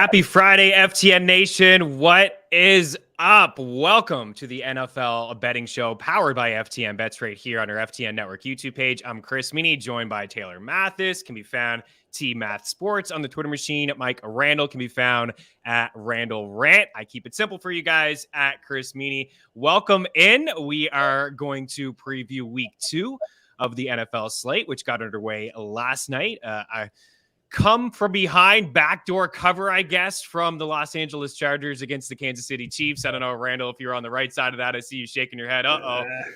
Happy Friday, FTN Nation. What is up? Welcome to the NFL betting show powered by FTN Bets right here on our FTN Network YouTube page. I'm Chris Meaney, joined by Taylor Mathis. Can be found Math Sports on the Twitter machine. Mike Randle can be found at Randle Rant. I keep it simple for you guys at Chris Meaney. Welcome in. We are going to preview week 2 of the NFL slate, which got underway last night. I come from behind backdoor cover, I guess, from the Los Angeles Chargers against the Kansas City Chiefs. I don't know, Randall, if you're on the right side of that. I see you shaking your head.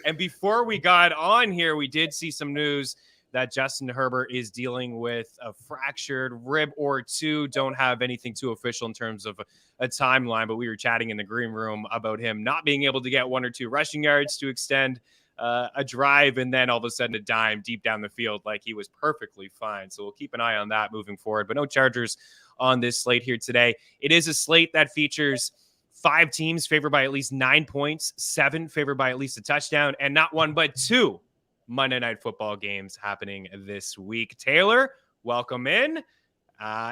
And before we got on here, we did see some news that Justin Herbert is dealing with a fractured rib or two. Don't have anything too official in terms of a timeline, but we were chatting in the green room about him not being able to get 1 or 2 rushing yards to extend a drive, and then all of a sudden a dime deep down the field like he was perfectly fine. So we'll keep an eye on that moving forward. But no Chargers on this slate here today. It is a slate that features 5 teams favored by at least 9 points, 7 favored by at least a touchdown, and not 1 but 2 Monday Night Football games happening this week. Taylor, welcome in.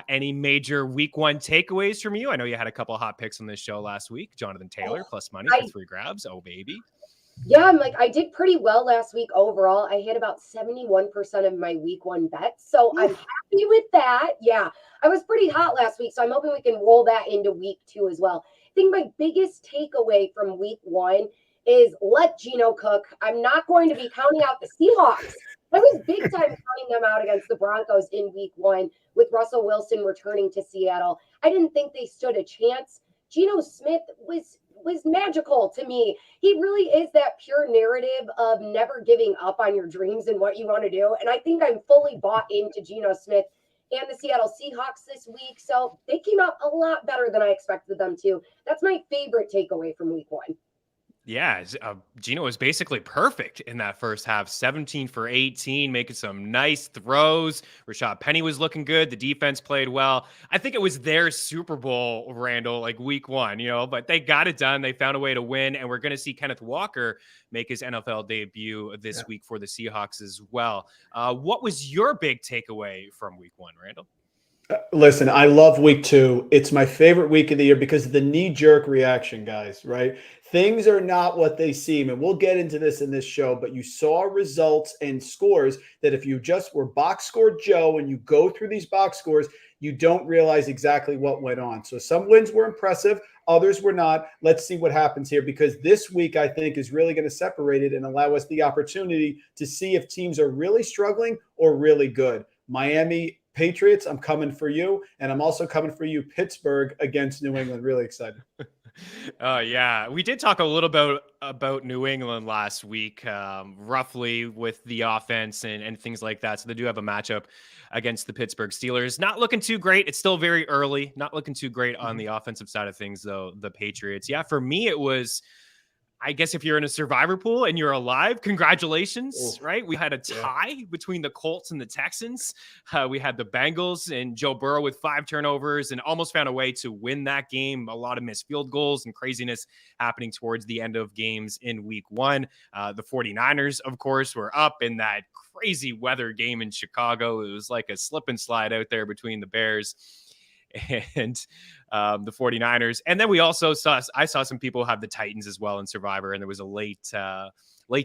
Any major week 1 takeaways from you? I know you had a couple of hot picks on this show last week. Jonathan Taylor plus money for 3 grabs. Oh, baby. Yeah, I did pretty well last week overall. I hit about 71% of my week 1 bets. So I'm happy with that. Yeah, I was pretty hot last week. So I'm hoping we can roll that into week 2 as well. I think my biggest takeaway from week 1 is let Geno cook. I'm not going to be counting out the Seahawks. I was big time counting them out against the Broncos in week 1 with Russell Wilson returning to Seattle. I didn't think they stood a chance. Geno Smith was magical to me. He really is that pure narrative of never giving up on your dreams and what you want to do. And I think I'm fully bought into Geno Smith and the Seattle Seahawks this week. So they came out a lot better than I expected them to. That's my favorite takeaway from week 1. Yeah, Geno was basically perfect in that first half. 17 for 18, making some nice throws. Rashad Penny was looking good. The defense played well. I think it was their Super Bowl, Randall, like week 1, but they got it done. They found a way to win, and we're going to see Kenneth Walker make his NFL debut this week for the Seahawks as well. What was your big takeaway from week 1, Randall? Listen, I love week 2. It's my favorite week of the year because of the knee-jerk reaction, guys, right? Things are not what they seem, and we'll get into this in this show, but you saw results and scores that if you just were box score Joe and you go through these box scores, you don't realize exactly what went on. So some wins were impressive, others were not. Let's see what happens here because this week, I think, is really going to separate it and allow us the opportunity to see if teams are really struggling or really good. Miami Patriots, I'm coming for you. And I'm also coming for you, Pittsburgh against New England. Really excited. Oh, yeah. We did talk a little bit about New England last week, roughly with the offense and things like that. So they do have a matchup against the Pittsburgh Steelers. Not looking too great. It's still very early. Not looking too great on the offensive side of things, though, the Patriots. Yeah, for me, it was, I guess if you're in a survivor pool and you're alive, congratulations, right? We had a tie between the Colts and the Texans. We had the Bengals and Joe Burrow with 5 turnovers and almost found a way to win that game. A lot of missed field goals and craziness happening towards the end of games in week 1. The 49ers, of course, were up in that crazy weather game in Chicago. It was like a slip and slide out there between the Bears and the 49ers. And then we also I saw some people have the Titans as well in Survivor, and there was a late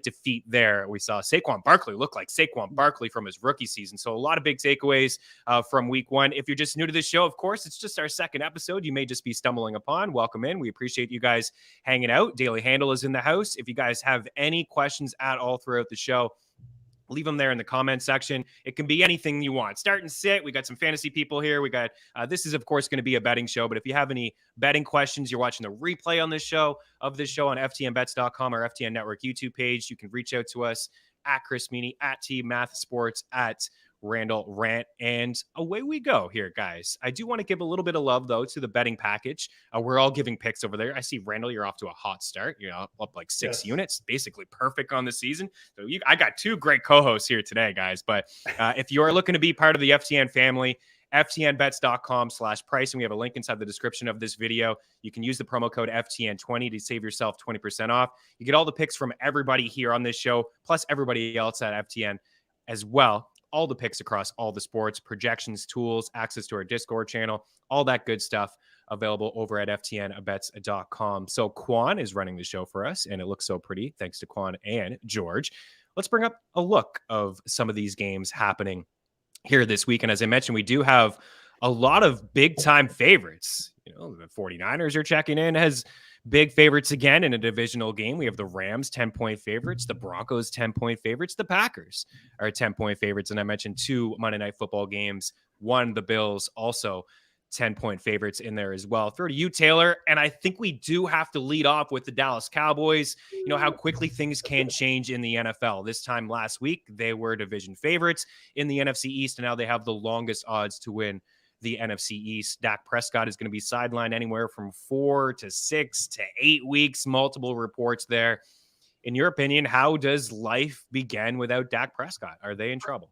defeat there. We saw Saquon Barkley look like Saquon Barkley from his rookie season. So a lot of big takeaways from week 1. If you're just new to this show, of course, it's just our second episode. You may just be stumbling upon. Welcome in. We appreciate you guys hanging out. Daily Handle is in the house. If you guys have any questions at all throughout the show, leave them there in the comment section. It can be anything you want. Start and sit. We got some fantasy people here. We got, this is of course going to be a betting show, but if you have any betting questions, you're watching the replay on this show on FTNBets.com or FTN Network YouTube page. You can reach out to us at Chris Meaney, at Math Sports, at Randle Rant, and away we go here, guys. I do want to give a little bit of love, though, to the betting package. We're all giving picks over there. I see, Randle, you're off to a hot start. You're up like 6 units, basically perfect on the season. So I got 2 great co-hosts here today, guys. But if you're looking to be part of the FTN family, FTNBets.com/price, and we have a link inside the description of this video. You can use the promo code FTN20 to save yourself 20% off. You get all the picks from everybody here on this show, plus everybody else at FTN as well. all the picks across all the sports, projections, tools, access to our Discord channel, all that good stuff available over at ftnbets.com. So Quan is running the show for us, and it looks so pretty thanks to Quan and George. Let's bring up a look of some of these games happening here this week. And as I mentioned, we do have a lot of big time favorites. You know, the 49ers are checking in as big favorites again in a divisional game. We have the Rams 10-point favorites, the Broncos 10-point favorites, the Packers are 10-point favorites. And I mentioned 2 Monday Night Football games, one, the Bills, also 10-point favorites in there as well. Throw to you, Taylor. And I think we do have to lead off with the Dallas Cowboys. You know how quickly things can change in the NFL. This time last week, they were division favorites in the NFC East, and now they have the longest odds to win the NFC East. Dak Prescott is going to be sidelined anywhere from 4 to 6 to 8 weeks, multiple reports there. In your opinion, how does life begin without Dak Prescott? Are they in trouble?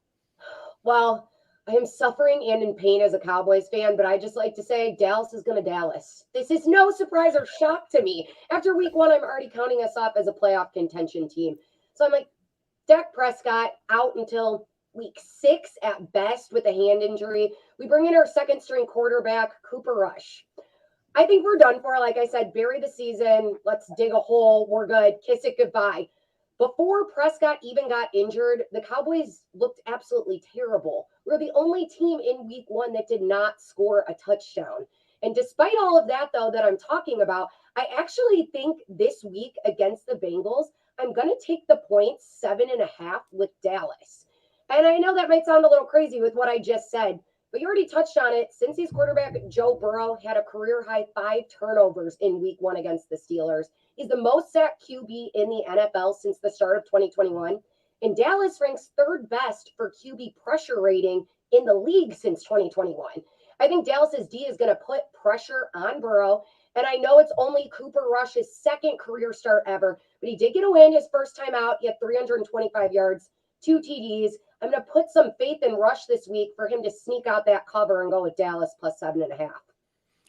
Well, I am suffering and in pain as a Cowboys fan, but I just like to say Dallas is going to Dallas. This is no surprise or shock to me. After week 1, I'm already counting us up as a playoff contention team. So I'm like, Dak Prescott out until week 6 at best with a hand injury. We bring in our second string quarterback, Cooper Rush. I think we're done for. Like I said, bury the season. Let's dig a hole. We're good. Kiss it goodbye. Before Prescott even got injured, the Cowboys looked absolutely terrible. We're the only team in week 1 that did not score a touchdown. And despite all of that, though, that I'm talking about, I actually think this week against the Bengals, I'm going to take the points 7.5 with Dallas. And I know that might sound a little crazy with what I just said, but you already touched on it. Since he's quarterback, Joe Burrow had a career-high 5 turnovers in week 1 against the Steelers. He's the most sacked QB in the NFL since the start of 2021. And Dallas ranks 3rd best for QB pressure rating in the league since 2021. I think Dallas's D is going to put pressure on Burrow. And I know it's only Cooper Rush's 2nd career start ever, but he did get a win his first time out. He had 325 yards, 2 TDs. I'm going to put some faith in Rush this week for him to sneak out that cover and go with Dallas plus 7.5.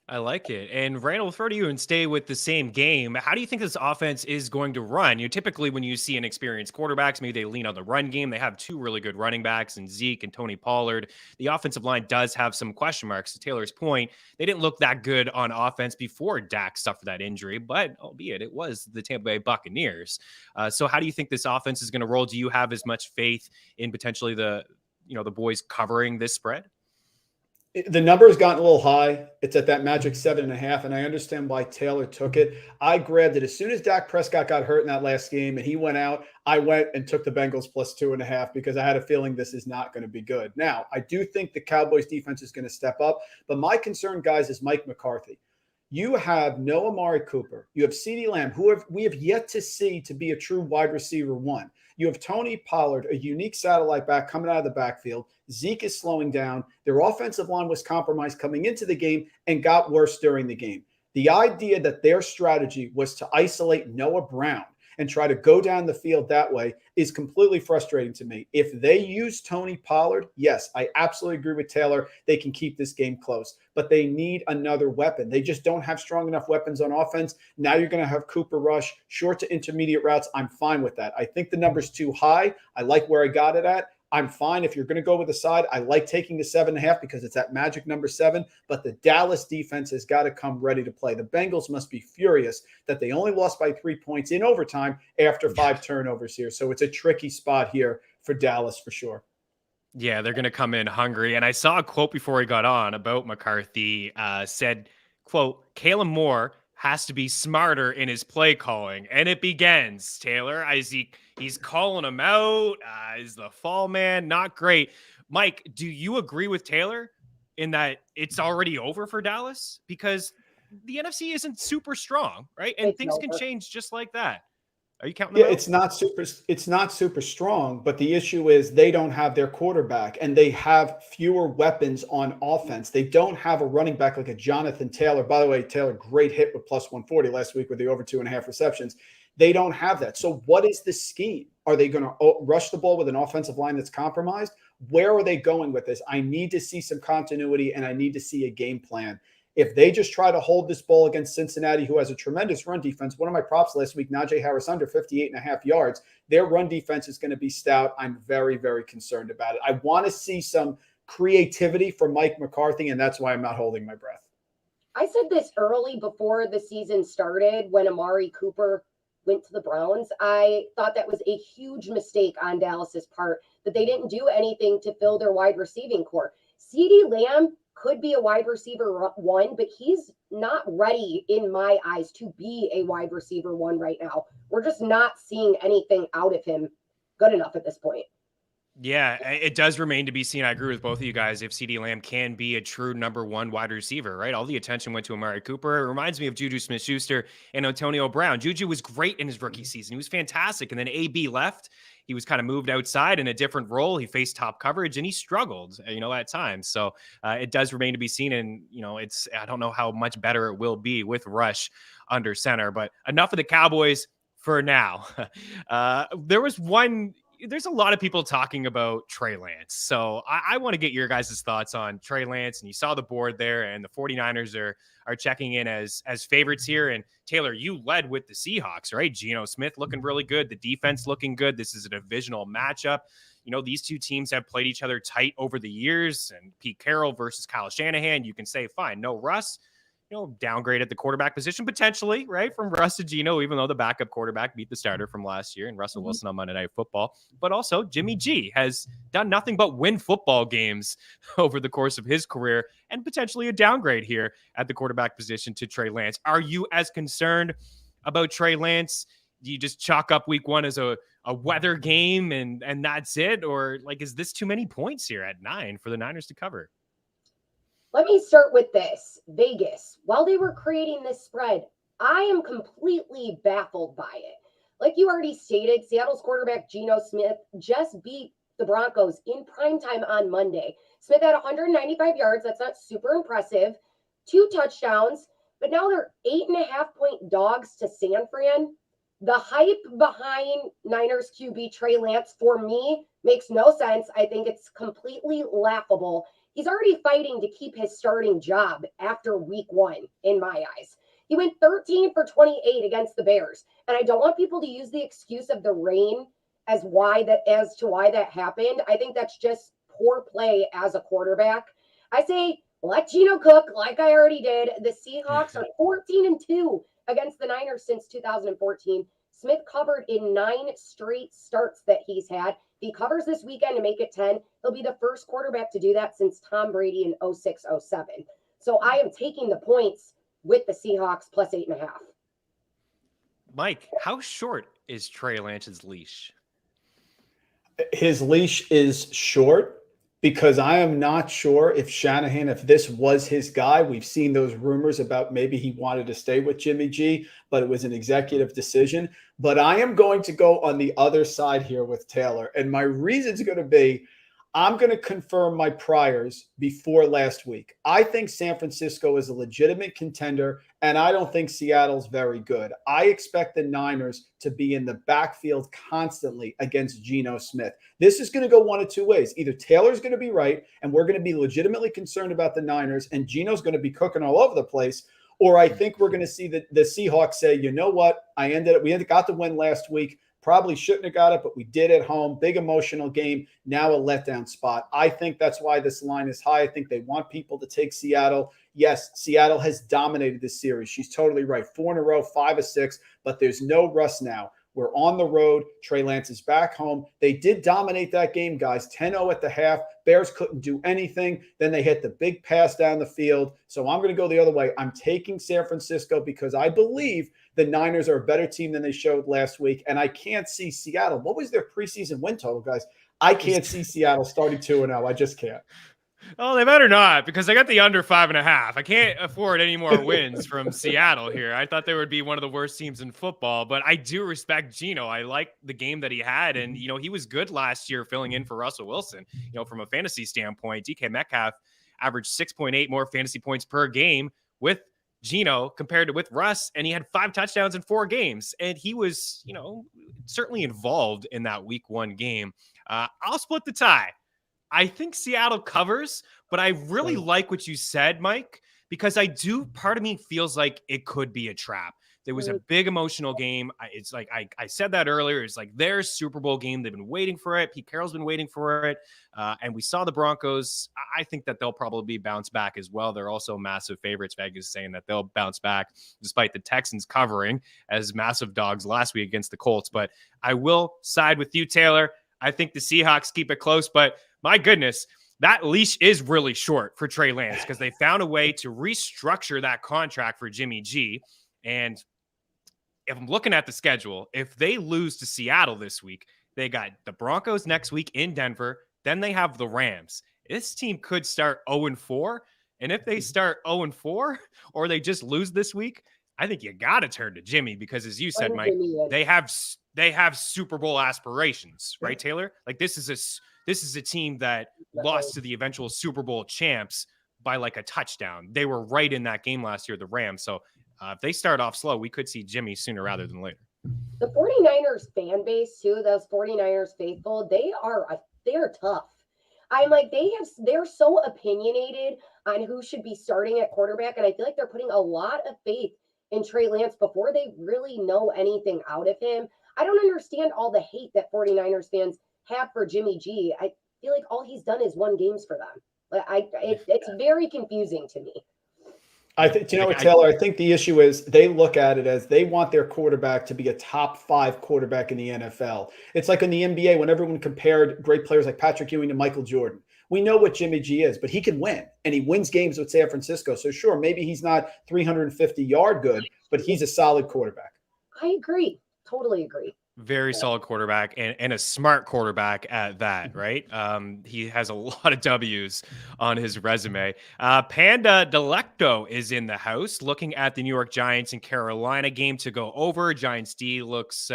I like it. And Randle, we'll throw to you and stay with the same game. How do you think this offense is going to run? You know, typically when you see an experienced quarterbacks, maybe they lean on the run game. They have 2 really good running backs in Zeke and Tony Pollard. The offensive line does have some question marks. To Taylor's point, they didn't look that good on offense before Dak suffered that injury, but albeit it was the Tampa Bay Buccaneers. So how do you think this offense is going to roll? Do you have as much faith in potentially the boys covering this spread? The number has gotten a little high. It's at that magic 7.5, and I understand why Taylor took it. I grabbed it as soon as Dak Prescott got hurt in that last game and he went out. I went and took the Bengals plus 2.5 because I had a feeling this is not going to be good. Now, I do think the Cowboys defense is going to step up, but my concern, guys, is Mike McCarthy. You have no Amari Cooper. You have CeeDee Lamb, we have yet to see to be a true wide receiver 1. You have Tony Pollard, a unique satellite back coming out of the backfield. Zeke is slowing down. Their offensive line was compromised coming into the game and got worse during the game. The idea that their strategy was to isolate Noah Brown and try to go down the field that way is completely frustrating to me. If they use Tony Pollard, yes, I absolutely agree with Taylor. They can keep this game close, but they need another weapon. They just don't have strong enough weapons on offense. Now you're going to have Cooper Rush, short to intermediate routes. I'm fine with that. I think the number's too high. I like where I got it at. I'm fine. If you're going to go with the side, I like taking the 7.5 because it's that magic number 7, but the Dallas defense has got to come ready to play. The Bengals must be furious that they only lost by 3 points in overtime after 5 turnovers here. So it's a tricky spot here for Dallas for sure. Yeah, they're going to come in hungry. And I saw a quote before he got on about McCarthy, said, quote, Kalen Moore has to be smarter in his play calling. And it begins, Taylor. He's calling him out. Is the fall man not great? Mike, do you agree with Taylor in that it's already over for Dallas? Because the NFC isn't super strong, right? And things can change just like that. Are you counting them out? It's not super strong, but the issue is they don't have their quarterback and they have fewer weapons on offense. They don't have a running back like a Jonathan Taylor. By the way, Taylor, great hit with plus 140 last week with the over 2.5 receptions. They don't have that. So what is the scheme? Are they going to rush the ball with an offensive line that's compromised? Where are they going with this? I need to see some continuity and I need to see a game plan. If they just try to hold this ball against Cincinnati, who has a tremendous run defense, one of my props last week, Najee Harris under 58.5 yards, their run defense is going to be stout. I'm very, very concerned about it. I want to see some creativity from Mike McCarthy, and that's why I'm not holding my breath. I said this early before the season started when Amari Cooper went to the Browns. I thought that was a huge mistake on Dallas's part, that they didn't do anything to fill their wide receiving core. CeeDee Lamb could be a wide receiver one, but he's not ready in my eyes to be a wide receiver one right now. We're just not seeing anything out of him good enough at this point. Yeah, it does remain to be seen. I agree with both of you guys if CeeDee Lamb can be a true number one wide receiver, right? All the attention went to Amari Cooper. It reminds me of Juju Smith-Schuster and Antonio Brown. Juju was great in his rookie season. He was fantastic. And then AB left. He was kind of moved outside in a different role. He faced top coverage and he struggled, at times. So it does remain to be seen. And, I don't know how much better it will be with Rush under center. But enough of the Cowboys for now. There's a lot of people talking about Trey Lance. So I want to get your guys' thoughts on Trey Lance. And you saw the board there, and the 49ers are checking in as favorites here. And Taylor, you led with the Seahawks, right? Geno Smith looking really good. The defense looking good. This is a divisional matchup. These two teams have played each other tight over the years. And Pete Carroll versus Kyle Shanahan, you can say, fine, no Russ. Downgrade at the quarterback position potentially, right? From Russ to Geno, even though the backup quarterback beat the starter from last year and Russell Wilson on Monday Night Football. But also Jimmy G has done nothing but win football games over the course of his career, and potentially a downgrade here at the quarterback position to Trey Lance. Are you as concerned about Trey Lance? Do you just chalk up week one as a weather game and that's it? Or is this too many points here at 9 for the Niners to cover? Let me start with this. Vegas, while they were creating this spread, I am completely baffled by it. Like you already stated, Seattle's quarterback Geno Smith just beat the Broncos in primetime on Monday. Smith had 195 yards. That's not super impressive. 2 touchdowns, but now they're 8.5-point dogs to San Fran. The hype behind Niners QB Trey Lance, for me, makes no sense. I think it's completely laughable. He's already fighting to keep his starting job after week one, in my eyes. He went 13 for 28 against the Bears. And I don't want people to use the excuse of the rain as to why that happened. I think that's just poor play as a quarterback. I say, let Geno cook like I already did. The Seahawks are 14-2 against the Niners since 2014. Smith covered in 9 straight starts that he's had. If he covers this weekend to make it 10, he'll be the first quarterback to do that since Tom Brady in 06-07. So I am taking the points with the Seahawks plus 8.5. Mike, how short is Trey Lance's leash? His leash is short because I am not sure if Shanahan, if this was his guy. We've seen those rumors about maybe he wanted to stay with Jimmy G, but it was an executive decision. But I am going to go on the other side here with Taylor. And my reason is going to be, I'm going to confirm my priors before last week. I think San Francisco is a legitimate contender, and I don't think Seattle's very good. I expect the Niners to be in the backfield constantly against Geno Smith. This is going to go one of two ways. Either Taylor's going to be right, and we're going to be legitimately concerned about the Niners, and Geno's going to be cooking all over the place, or I think we're going to see the Seahawks say, you know what, we got the win last week. Probably shouldn't have got it, but we did at home. Big emotional game. Now a letdown spot. I think that's why this line is high. I think they want people to take Seattle. Yes, Seattle has dominated this series. She's totally right. 4 in a row, 5 of 6, but there's no Russ now. We're on the road. Trey Lance is back home. They did dominate that game, guys. 10-0 at the half. Bears couldn't do anything. Then they hit the big pass down the field. So I'm going to go the other way. I'm taking San Francisco because I believe the Niners are a better team than they showed last week. And I can't see Seattle. What was their preseason win total, guys? I can't see Seattle starting 2-0. I just can't. Oh, they better not, because I got the under 5.5. I can't afford any more wins from Seattle here. I thought they would be one of the worst teams in football, but I do respect Geno. I like the game that he had, and he was good last year filling in for Russell Wilson. From a fantasy standpoint, DK Metcalf averaged 6.8 more fantasy points per game with Geno compared to with Russ, and he had 5 touchdowns in 4 games, and he was, certainly involved in that week 1 game. I'll split the tie. I think Seattle covers, but I really like what you said, Mike, because part of me feels like it could be a trap. There was a big emotional game. It's like I said that earlier. It's like their Super Bowl game. They've been waiting for it. Pete Carroll's been waiting for it. And we saw the Broncos. I think that they'll probably bounce back as well. They're also massive favorites. Vegas is saying that they'll bounce back despite the Texans covering as massive dogs last week against the Colts. But I will side with you, Taylor. I think the Seahawks keep it close. But my goodness, that leash is really short for Trey Lance because they found a way to restructure that contract for Jimmy G. And if I'm looking at the schedule, if they lose to Seattle this week, they got the Broncos next week in Denver. Then they have the Rams. This team could start 0-4. And if they start 0-4 or they just lose this week, I think you got to turn to Jimmy because, as you said, Mike, they have Super Bowl aspirations, right, Taylor? Like this is a team that lost to the eventual Super Bowl champs by like a touchdown. They were right in that game last year, the Rams. So if they start off slow, we could see Jimmy sooner rather than later. The 49ers fan base too, those 49ers faithful, they're tough. I'm like, they're so opinionated on who should be starting at quarterback. And I feel like they're putting a lot of faith in Trey Lance before they really know anything out of him. I don't understand all the hate that 49ers fans have for Jimmy G. I feel like all he's done is won games for them. It's very confusing to me. I think, Taylor, I think the issue is they look at it as they want their quarterback to be a top 5 quarterback in the NFL. It's like in the NBA when everyone compared great players like Patrick Ewing to Michael Jordan. We know what Jimmy G is, but he can win, and he wins games with San Francisco. So sure, maybe he's not 350-yard good, but he's a solid quarterback. I agree. Totally agree. Very solid quarterback and a smart quarterback at that, right? He has a lot of W's on his resume. Panda Delecto is in the house looking at the New York Giants and Carolina game to go over. Giants D looks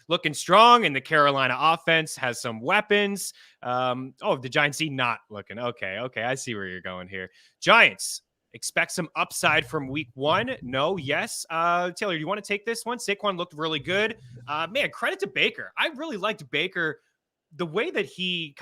looking strong, and the Carolina offense has some weapons. The Giants D not looking. Okay. I see where you're going here. Giants. Expect some upside from week 1. No, yes. Taylor, do you want to take this one? Saquon looked really good. Man, credit to Baker. I really liked Baker. The way that he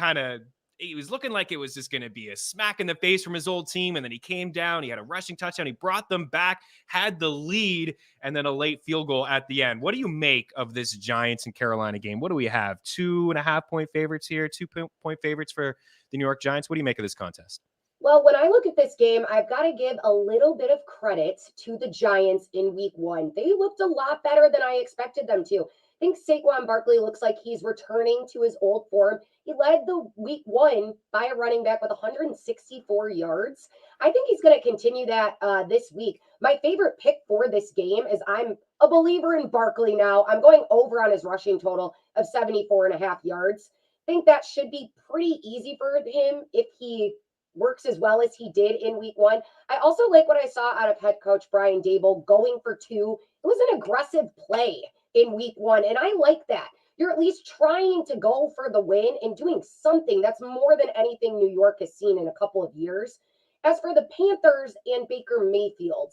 was looking like it was just going to be a smack in the face from his old team. And then he came down. He had a rushing touchdown. He brought them back, had the lead, and then a late field goal at the end. What do you make of this Giants and Carolina game? What do we have? 2.5-point favorites here, 2-point favorites for the New York Giants. What do you make of this contest? Well, when I look at this game, I've got to give a little bit of credit to the Giants in week 1. They looked a lot better than I expected them to. I think Saquon Barkley looks like he's returning to his old form. He led the week 1 by a running back with 164 yards. I think he's going to continue that this week. My favorite pick for this game is I'm a believer in Barkley now. I'm going over on his rushing total of 74.5 yards. I think that should be pretty easy for him if he works as well as he did in week 1. I also like what I saw out of head coach Brian Daboll going for 2. It was an aggressive play in week 1, and I like that. You're at least trying to go for the win and doing something that's more than anything New York has seen in a couple of years. As for the Panthers and Baker Mayfield,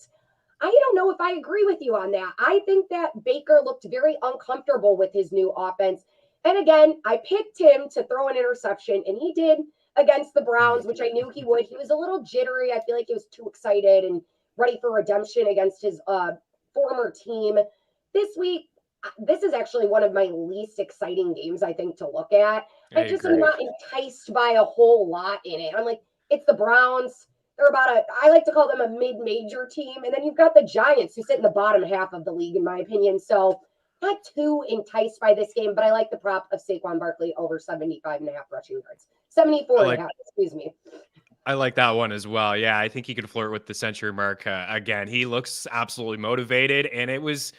I don't know if I agree with you on that. I think that Baker looked very uncomfortable with his new offense. And again, I picked him to throw an interception, and he did against the Browns, which I knew he would. He was a little jittery. I feel like he was too excited and ready for redemption against his former team. This week, this is actually one of my least exciting games, I think, to look at. I just am not enticed by a whole lot in it. I'm like, it's the Browns. They're I like to call them a mid-major team. And then you've got the Giants who sit in the bottom half of the league, in my opinion. So not too enticed by this game, but I like the prop of Saquon Barkley over 75.5 rushing yards. 74.5, excuse me. I like that one as well. Yeah, I think he could flirt with the century mark again. He looks absolutely motivated, and it was,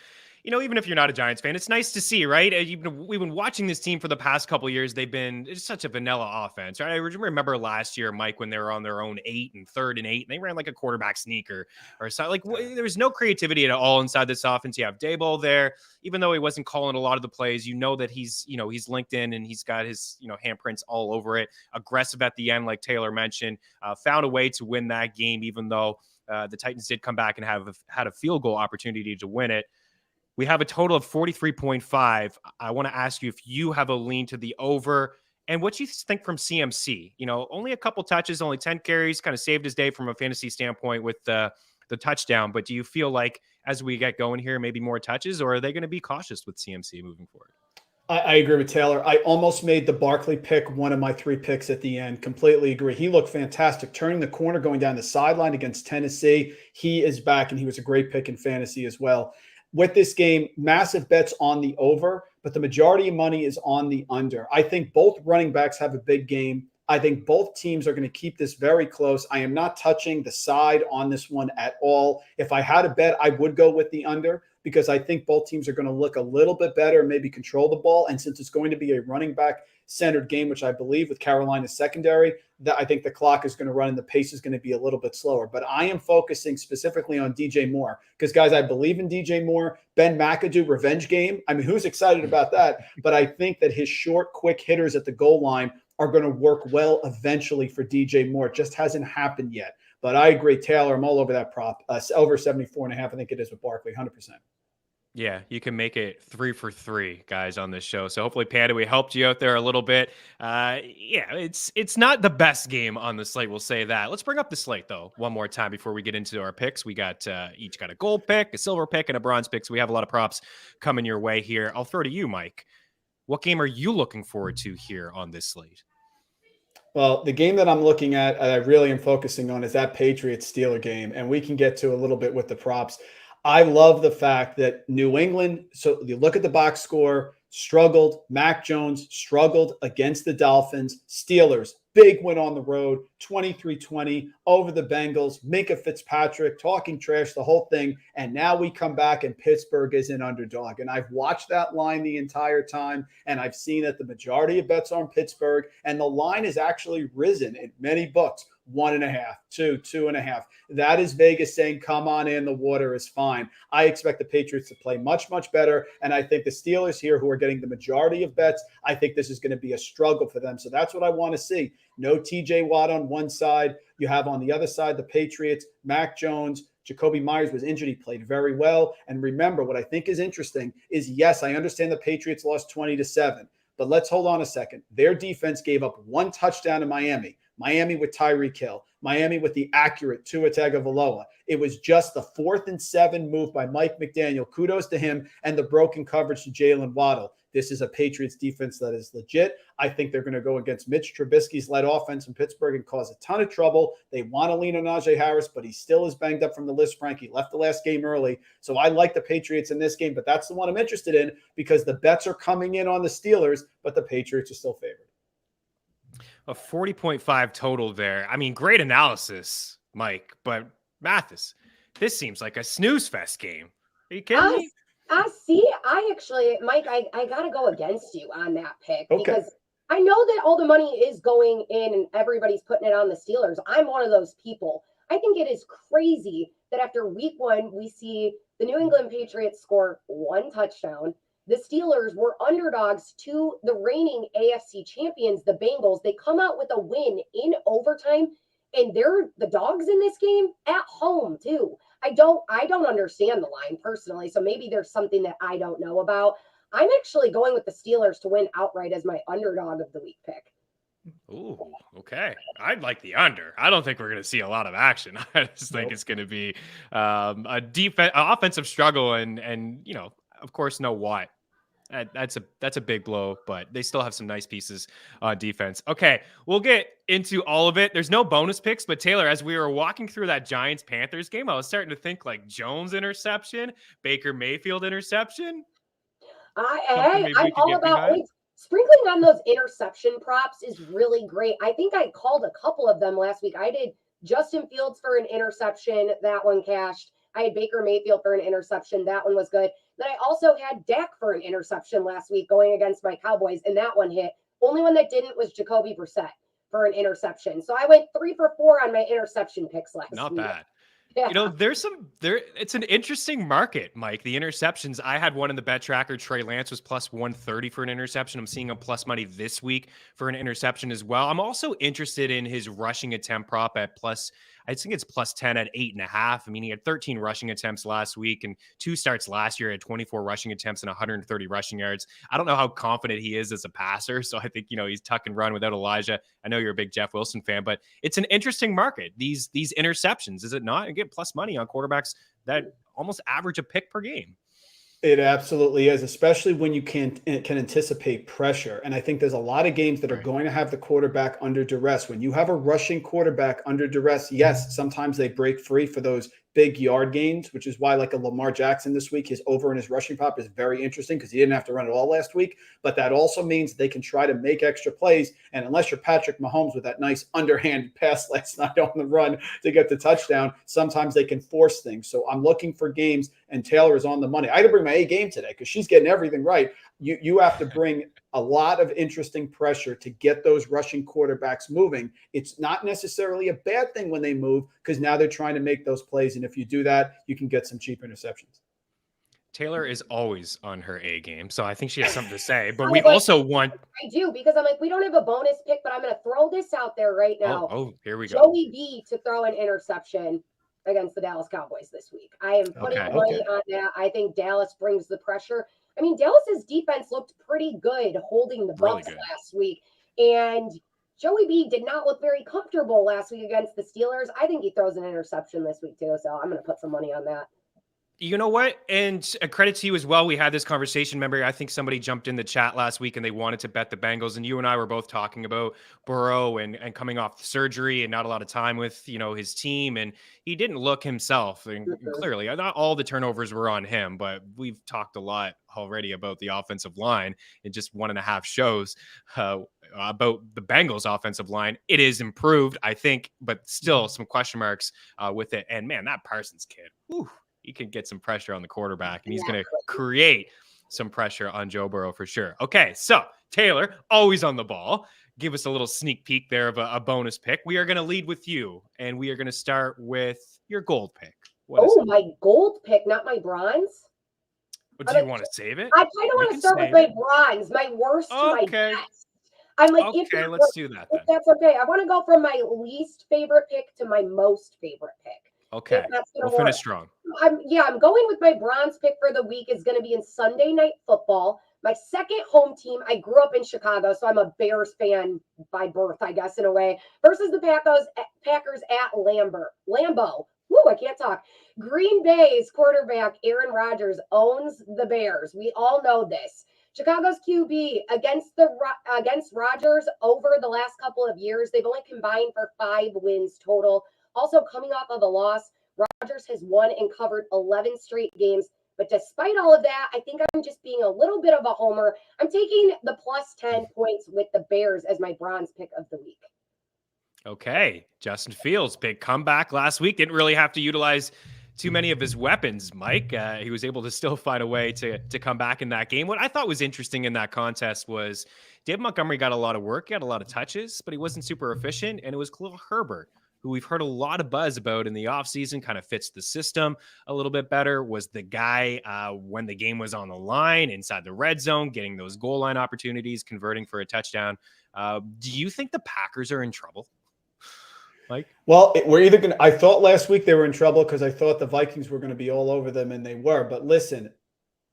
even if you're not a Giants fan, it's nice to see, right? We've been watching this team for the past couple of years. It's such a vanilla offense, right? I remember last year, Mike, when they were on their own 8 and 3rd and 8, and they ran like a quarterback sneaker or something. Like there was no creativity at all inside this offense. You have Daboll there, even though he wasn't calling a lot of the plays. That he's linked in and he's got his handprints all over it. Aggressive at the end, like Taylor mentioned. Found a way to win that game, even though the Titans did come back and had a field goal opportunity to win it. We have a total of 43.5. I want to ask you if you have a lean to the over And what you think from CMC? Only a couple touches, only 10 carries, kind of saved his day from a fantasy standpoint with the touchdown. But do you feel like as we get going here, maybe more touches, or are they going to be cautious with CMC moving forward? I agree with Taylor. I almost made the Barkley pick one of my 3 picks at the end. Completely agree. He looked fantastic. Turning the corner, going down the sideline against Tennessee. He is back, and he was a great pick in fantasy as well. With this game, massive bets on the over, but the majority of money is on the under. I think both running backs have a big game. I think both teams are going to keep this very close. I am not touching the side on this one at all. If I had a bet, I would go with the under, because I think both teams are going to look a little bit better, maybe control the ball. And since it's going to be a running back centered game, which I believe with Carolina's secondary, that I think the clock is going to run and the pace is going to be a little bit slower. But I am focusing specifically on DJ Moore because, guys, I believe in DJ Moore. Ben McAdoo revenge game. I mean, who's excited about that? But I think that his short, quick hitters at the goal line are going to work well eventually for DJ Moore. It just hasn't happened yet. But I agree, Taylor. I'm all over that prop. Over 74.5. I think it is with Barkley, 100%. Yeah, you can make it 3 for 3, guys, on this show. So hopefully, Panda, we helped you out there a little bit. It's not the best game on the slate. We'll say that. Let's bring up the slate, though, one more time before we get into our picks. We got each got a gold pick, a silver pick, and a bronze pick. So we have a lot of props coming your way here. I'll throw to you, Mike. What game are you looking forward to here on this slate? Well, the game that I'm looking at, I really am focusing on, is that Patriots-Steeler game, and we can get to a little bit with the props. I love the fact that New England, so you look at the box score, struggled. Mac Jones struggled against the Dolphins. Steelers, big win on the road, 23-20 over the Bengals. Minkah Fitzpatrick talking trash, the whole thing. And now we come back and Pittsburgh is an underdog. And I've watched that line the entire time, and I've seen that the majority of bets are on Pittsburgh. And the line has actually risen in many books. 1.5, 2, 2.5. That is Vegas saying, come on in, the water is fine. I expect the Patriots to play much, much better. And I think the Steelers here, who are getting the majority of bets, I think this is going to be a struggle for them. So that's what I want to see. No TJ Watt on one side. You have on the other side the Patriots, Mac Jones. Jacoby Myers was injured. He played very well. And remember, what I think is interesting is, yes, I understand the Patriots lost 20-7. But let's hold on a second. Their defense gave up 1 touchdown to Miami. Miami with Tyreek Hill. Miami with the accurate Tua Tagovailoa. It was just the 4th and 7 move by Mike McDaniel. Kudos to him, and the broken coverage to Jalen Waddle. This is a Patriots defense that is legit. I think they're going to go against Mitch Trubisky's led offense in Pittsburgh and cause a ton of trouble. They want to lean on Najee Harris, but he still is banged up from the list, Frank. He left the last game early. So I like the Patriots in this game, but that's the one I'm interested in because the bets are coming in on the Steelers, but the Patriots are still favored. A 40.5 total there. I mean, great analysis, Mike, but Mathis, this seems like a snooze fest game. Are you kidding me? I actually, Mike, I got to go against you on that pick Okay. because I know that all the money is going in and everybody's putting it on the Steelers. I'm one of those people. I think it is crazy that after week 1, we see the New England Patriots score 1 touchdown. The Steelers were underdogs to the reigning AFC champions, the Bengals. They come out with a win in overtime, and they're the dogs in this game at home too. I don't understand the line personally, so maybe there's something that I don't know about. I'm actually going with the Steelers to win outright as my underdog of the week pick. Ooh, okay. I'd like the under. I don't think we're going to see a lot of action. I just think it's going to be a offensive struggle, and of course, no Watt. That's a big blow, but they still have some nice pieces on defense. Okay, we'll get into all of it. There's no bonus picks, but Taylor, as we were walking through that Giants-Panthers game, I was starting to think like Jones interception, Baker Mayfield interception. I'm all about sprinkling on those interception props is really great. I think I called a couple of them last week. I did Justin Fields for an interception. That one cashed. I had Baker Mayfield for an interception. That one was good. Then I also had Dak for an interception last week going against my Cowboys, and that one hit. Only one that didn't was Jacoby Brissett for an interception. So I went 3 for 4 on my interception picks last week. Not bad. Yeah. It's an interesting market, Mike. The interceptions, I had one in the bet tracker. Trey Lance was plus 130 for an interception. I'm seeing a plus money this week for an interception as well. I'm also interested in his rushing attempt prop at plus, I think it's plus 10 at 8.5. I mean, he had 13 rushing attempts last week and 2 starts last year at 24 rushing attempts and 130 rushing yards. I don't know how confident he is as a passer. So I think, he's tuck and run without Elijah. I know you're a big Jeff Wilson fan, but it's an interesting market. These interceptions, is it not? And get plus money on quarterbacks that almost average a pick per game. It absolutely is, especially when you can anticipate pressure. And I think there's a lot of games that are going to have the quarterback under duress. When you have a rushing quarterback under duress, yes, sometimes they break free for those big yard gains, which is why like a Lamar Jackson this week, his over in his rushing pop is very interesting because he didn't have to run it all last week. But that also means they can try to make extra plays. And unless you're Patrick Mahomes with that nice underhand pass last night on the run to get the touchdown, sometimes they can force things. So I'm looking for games, and Taylor is on the money. I had to bring my A game today because she's getting everything right. You have to bring a lot of interesting pressure to get those rushing quarterbacks moving. It's not necessarily a bad thing when they move because now they're trying to make those plays. And if you do that, you can get some cheap interceptions. Taylor is always on her A game, so I think she has something to say. But we also want... I do, because I'm like, we don't have a bonus pick, but I'm going to throw this out there right now. Oh, here we go. Joey B to throw an interception against the Dallas Cowboys this week. I am putting money on that. I think Dallas brings the pressure. I mean, Dallas's defense looked pretty good holding the Bucs last week. And Joey B did not look very comfortable last week against the Steelers. I think he throws an interception this week too. So I'm going to put some money on that. You know what? And a credit to you as well. We had this conversation. Remember, I think somebody jumped in the chat last week and they wanted to bet the Bengals. And you and I were both talking about Burrow and coming off the surgery and not a lot of time with, his team. And he didn't look himself. And clearly, not all the turnovers were on him, but we've talked a lot already about the offensive line in just 1.5 shows about the Bengals offensive line. It is improved, I think, but still some question marks with it. And man, that Parsons kid, whew, he can get some pressure on the quarterback, and he's going to create some pressure on Joe Burrow for sure. Okay, so Taylor, always on the ball. Give us a little sneak peek there of a bonus pick. We are going to lead with you, and we are going to start with your gold pick. My gold pick, not my bronze? But do you want to save it? I kind of want to start with my bronze, my worst to my best. I'm like, let's do that then. If that's okay. I want to go from my least favorite pick to my most favorite pick. Okay, we'll finish strong. I'm going with my bronze pick for the week is going to be in Sunday Night Football. My second home team, I grew up in Chicago, so I'm a Bears fan by birth, I guess, in a way, versus the Packers at Lambeau. Woo, I can't talk. Green Bay's quarterback, Aaron Rodgers, owns the Bears. We all know this. Chicago's QB against Rodgers over the last couple of years, they've only combined for 5 wins total. Also, coming off of a loss, Rodgers has won and covered 11 straight games. But despite all of that, I think I'm just being a little bit of a homer. I'm taking the plus 10 points with the Bears as my bronze pick of the week. Okay. Justin Fields, big comeback last week. Didn't really have to utilize too many of his weapons, Mike. He was able to still find a way to come back in that game. What I thought was interesting in that contest was David Montgomery got a lot of work, he had a lot of touches, but he wasn't super efficient. And it was Khalil Herbert, who we've heard a lot of buzz about in the offseason, kind of fits the system a little bit better, was the guy when the game was on the line, inside the red zone, getting those goal line opportunities, converting for a touchdown. Do you think the Packers are in trouble, Mike? Well, I thought last week they were in trouble because I thought the Vikings were going to be all over them, and they were. But listen,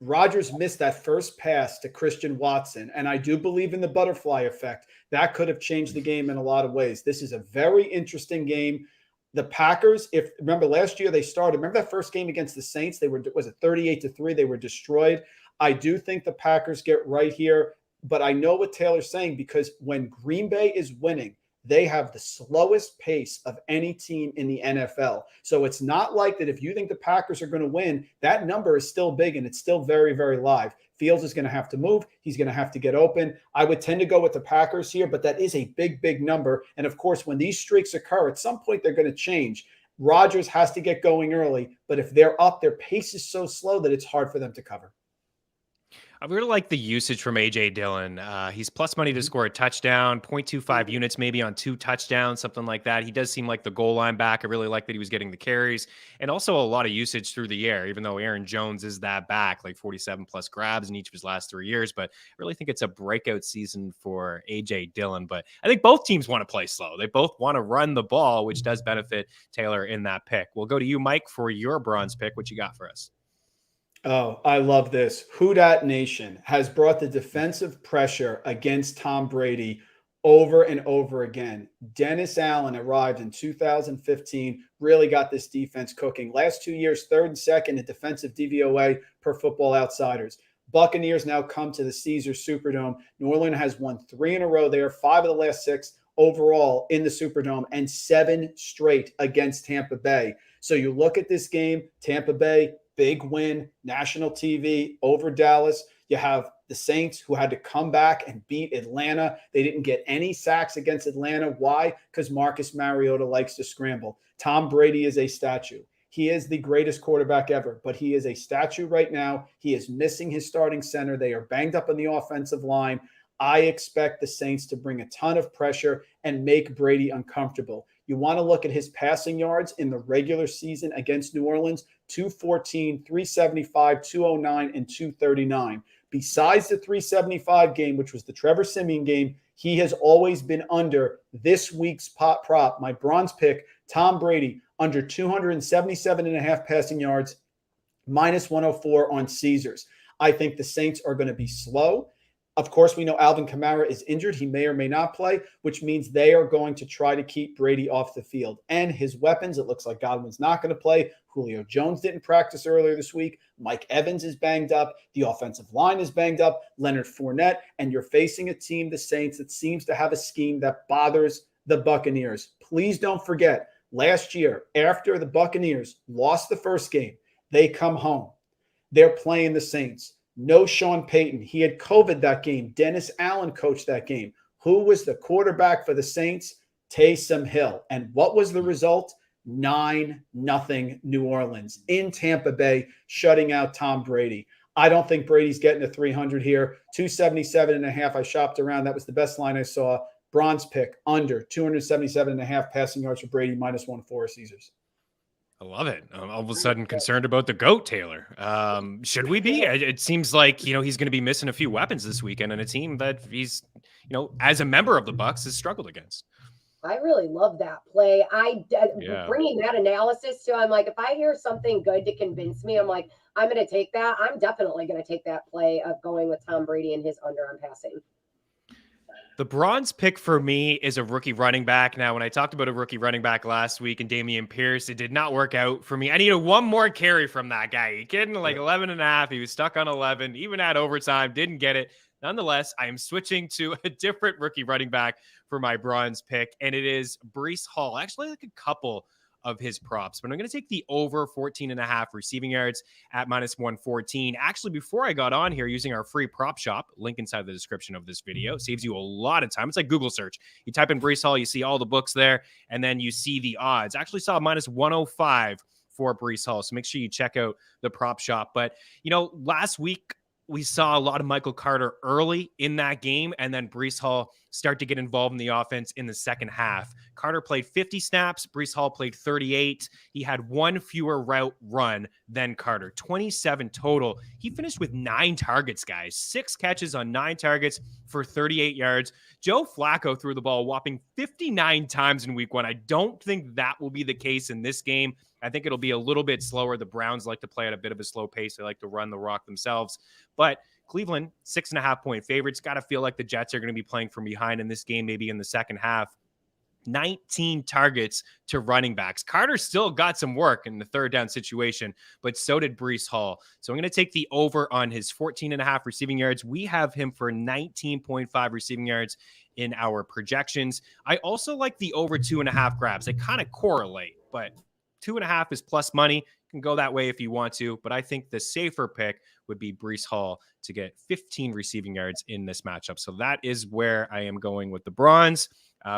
Rodgers missed that first pass to Christian Watson, and I do believe in the butterfly effect. That could have changed the game in a lot of ways. This is a very interesting game. The Packers, remember last year they started, remember that first game against the Saints? Was it 38-3? They were destroyed. I do think the Packers get right here, but I know what Taylor's saying because when Green Bay is winning, they have the slowest pace of any team in the NFL. So it's not like that if you think the Packers are going to win, that number is still big and it's still very, very live. Fields is going to have to move. He's going to have to get open. I would tend to go with the Packers here, but that is a big, big number. And of course, when these streaks occur, at some point they're going to change. Rodgers has to get going early, but if they're up, their pace is so slow that it's hard for them to cover. I really like the usage from AJ Dillon. He's plus money to score a touchdown, 0.25 units maybe on 2 touchdowns, something like that. He does seem like the goal line back. I really like that he was getting the carries and also a lot of usage through the air, even though Aaron Jones is that back, like 47 plus grabs in each of his last 3 years. But I really think it's a breakout season for AJ Dillon. But I think both teams want to play slow. They both want to run the ball, which does benefit Taylor in that pick. We'll go to you, Mike, for your bronze pick. What you got for us? Oh, I love this. Who Dat Nation has brought the defensive pressure against Tom Brady over and over again. Dennis Allen arrived in 2015, really got this defense cooking. Last 2 years, third and second in defensive DVOA per Football Outsiders. Buccaneers now come to the Caesars Superdome. New Orleans has won 3 in a row there, 5 of the last 6 overall in the Superdome, and 7 straight against Tampa Bay. So you look at this game, Tampa Bay, big win, national TV over Dallas. You have the Saints who had to come back and beat Atlanta. They didn't get any sacks against Atlanta. Why? Because Marcus Mariota likes to scramble. Tom Brady is a statue. He is the greatest quarterback ever, but he is a statue right now. He is missing his starting center. They are banged up on the offensive line. I expect the Saints to bring a ton of pressure and make Brady uncomfortable. You want to look at his passing yards in the regular season against New Orleans, 214, 375, 209, and 239. Besides the 375 game, which was the Trevor Siemian game, he has always been under this week's prop, my bronze pick, Tom Brady, under 277.5 passing yards, minus 104 on Caesars. I think the Saints are going to be slow. Of course, we know Alvin Kamara is injured. He may or may not play, which means they are going to try to keep Brady off the field. And his weapons, it looks like Godwin's not going to play. Julio Jones didn't practice earlier this week. Mike Evans is banged up. The offensive line is banged up. Leonard Fournette. And you're facing a team, the Saints, that seems to have a scheme that bothers the Buccaneers. Please don't forget, last year, after the Buccaneers lost the first game, they come home. They're playing the Saints. No Sean Payton. He had COVID that game. Dennis Allen coached that game. Who was the quarterback for the Saints? Taysom Hill. And what was the result? 9-0 New Orleans in Tampa Bay, shutting out Tom Brady. I don't think Brady's getting to 300 here. 277.5. I shopped around. That was the best line I saw. Bronze pick under 277.5 passing yards for Brady, minus 104 Caesars. I love it. I'm all of a sudden concerned about the GOAT, Taylor. Should we be? It seems like, he's going to be missing a few weapons this weekend and a team that he's, as a member of the Bucs has struggled against. I really love that play. Bringing that analysis to, I'm like, if I hear something good to convince me, I'm like, I'm going to take that. I'm definitely going to take that play of going with Tom Brady and his under on passing. The bronze pick for me is a rookie running back. Now, when I talked about a rookie running back last week and Dameon Pierce, it did not work out for me. I needed one more carry from that guy. You kidding? Like 11.5. He was stuck on 11, even at overtime, didn't get it. Nonetheless, I am switching to a different rookie running back for my bronze pick, and it is Breece Hall. Actually, like a couple of his props, but I'm going to take the over 14.5 receiving yards at minus 114. Actually, before I got on here, using our free prop shop, link inside the description of this video, saves you a lot of time. It's like Google search. You type in Breece Hall, you see all the books there, and then you see the odds. I actually saw minus 105 for Breece Hall, so make sure you check out the prop shop. But, last week, we saw a lot of Michael Carter early in that game, and then Breece Hall start to get involved in the offense in the second half. Carter played 50 snaps. Breece Hall played 38. He had one fewer route run than Carter, 27 total. He finished with 9 targets, guys, 6 catches on 9 targets for 38 yards. Joe Flacco threw the ball a whopping 59 times in week 1. I don't think that will be the case in this game. I think it'll be a little bit slower. The Browns like to play at a bit of a slow pace. They like to run the rock themselves. But Cleveland, 6.5-point favorites. Got to feel like the Jets are going to be playing from behind in this game, maybe in the second half. 19 targets to running backs. Carter still got some work in the third down situation, but so did Breece Hall. So I'm going to take the over on his 14.5 receiving yards. We have him for 19.5 receiving yards in our projections. I also like the over 2.5 grabs. They kind of correlate, but 2.5 is plus money. You can go that way if you want to, but I think the safer pick would be Breece Hall to get 15 receiving yards in this matchup. So that is where I am going with the bronze.